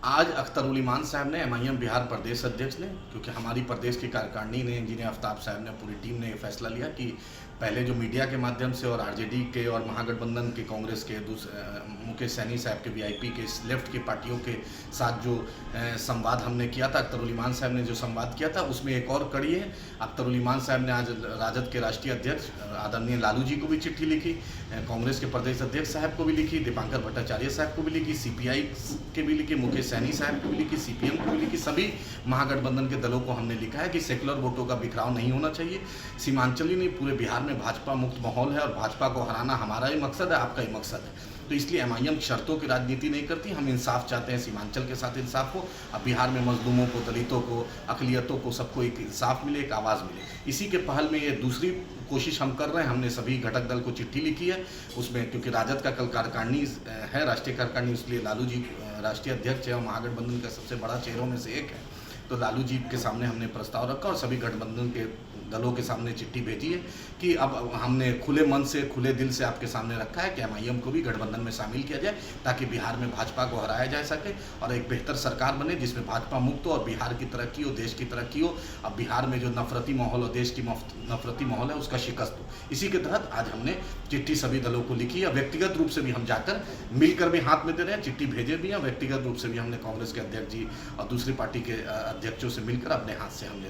आज अख्तर उल ईमान साहब ने एमआईएम बिहार प्रदेश अध्यक्ष ने, क्योंकि हमारी प्रदेश की कार्यकारिणी ने, इंजीनियर आफ्ताब साहब ने, पूरी टीम ने ये फैसला लिया कि पहले जो मीडिया के माध्यम से और आरजेडी के और महागठबंधन के, कांग्रेस के, मुकेश सैनी साहब के, वीआईपी के, लेफ्ट की पार्टियों के साथ जो संवाद हमने किया था, अख्तर उल ईमान साहब ने जो संवाद किया था, उसमें एक और कड़ी है। अख्तर उल ईमान साहब ने आज राजद के राष्ट्रीय अध्यक्ष आदरणीय लालू जी को भी चिट्ठी लिखी, कांग्रेस के प्रदेश अध्यक्ष साहब को भी लिखी, दीपांकर भट्टाचार्य साहब को भी लिखी, सीपीआई के भी लिखी, मुकेश सैनी साहब को भी लिखी, सीपीएम को भी लिखी, सभी महागठबंधन के दलों को हमने लिखा है कि सेकुलर वोटों का बिखराव नहीं होना चाहिए। सीमांचल ही नहीं, पूरे बिहार में भाजपा मुक्त माहौल है और भाजपा को हराना हमारा ही मकसद है, आपका ही मकसद है। तो इसलिए एमआईएम शर्तों की राजनीति नहीं करती, हम इंसाफ चाहते हैं, सीमांचल के साथ इंसाफ हो। अब बिहार में मजलूमों को, दलितों को, अकलियतों को, सबको एक इंसाफ मिले, एक आवाज़ मिले। इसी के पहल में ये दूसरी कोशिश हम कर रहे हैं। हमने सभी घटक दल को चिट्ठी लिखी है उसमें, क्योंकि राजद का कल कार्यकारिणी है, राष्ट्रीय कार्यकारिणी, इसलिए लालू जी राष्ट्रीय अध्यक्ष है और महागठबंधन का सबसे बड़ा चेहरों में से एक है। तो लालू जी के सामने हमने प्रस्ताव रखा और सभी गठबंधन के दलों के सामने चिट्ठी भेजी है कि अब हमने खुले मन से, खुले दिल से आपके सामने रखा है कि एमआईएम को भी गठबंधन में शामिल किया जाए, ताकि बिहार में भाजपा को हराया जा सके और एक बेहतर सरकार बने जिसमें भाजपा मुक्त हो और बिहार की तरक्की हो, देश की तरक्की हो। अब बिहार में जो नफरती माहौल और देश की नफरती माहौल है उसका शिकस्त हो। इसी के तहत आज हमने चिट्ठी सभी दलों को लिखी है। व्यक्तिगत रूप से भी हम जाकर मिलकर भी हाथ में दे रहे हैं, चिट्ठी भेजे भी हैं। व्यक्तिगत रूप से भी हमने कांग्रेस के अध्यक्ष जी और दूसरी पार्टी के अध्यक्षों से मिलकर अपने हाथ से हम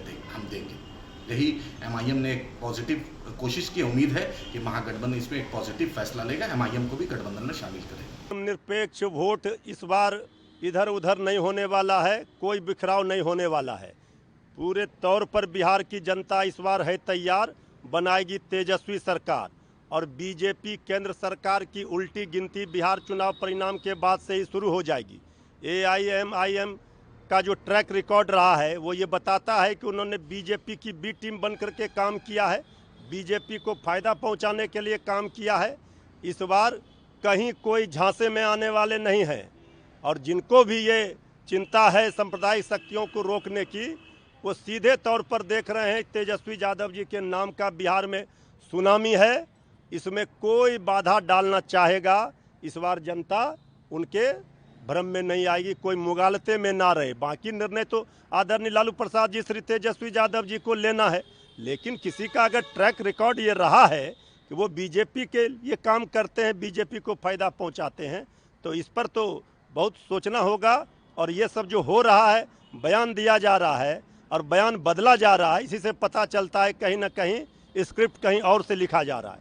देंगे। यही एमआईएम ने एक पॉजिटिव कोशिश की। उम्मीद है कि महागठबंधन इसमें एक पॉजिटिव फैसला लेगा, एमआईएम को भी गठबंधन में शामिल करेगा। निरपेक्ष वोट इस बार इधर उधर नहीं होने वाला है, कोई बिखराव नहीं होने वाला है। पूरे तौर पर बिहार की जनता इस बार है तैयार, बनाएगी तेजस्वी सरकार और बीजेपी केंद्र सरकार की उल्टी गिनती बिहार चुनाव परिणाम के बाद से ही शुरू हो जाएगी। एआईएमआईएम का जो ट्रैक रिकॉर्ड रहा है वो ये बताता है कि उन्होंने बीजेपी की बी टीम बन करके काम किया है, बीजेपी को फ़ायदा पहुंचाने के लिए काम किया है। इस बार कहीं कोई झांसे में आने वाले नहीं हैं और जिनको भी ये चिंता है सांप्रदायिक शक्तियों को रोकने की, वो सीधे तौर पर देख रहे हैं तेजस्वी यादव जी के नाम का बिहार में सुनामी है, इसमें कोई बाधा डालना चाहेगा। इस बार जनता उनके भ्रम में नहीं आएगी, कोई मुगालते में ना रहे। बाकी निर्णय तो आदरणीय लालू प्रसाद जी, श्री तेजस्वी यादव जी को लेना है, लेकिन किसी का अगर ट्रैक रिकॉर्ड ये रहा है कि वो बीजेपी के लिए काम करते हैं, बीजेपी को फ़ायदा पहुंचाते हैं, तो इस पर तो बहुत सोचना होगा। और ये सब जो हो रहा है, बयान दिया जा रहा है और बयान बदला जा रहा है, इसी से पता चलता है कहीं ना कहीं स्क्रिप्ट कहीं और से लिखा जा रहा है।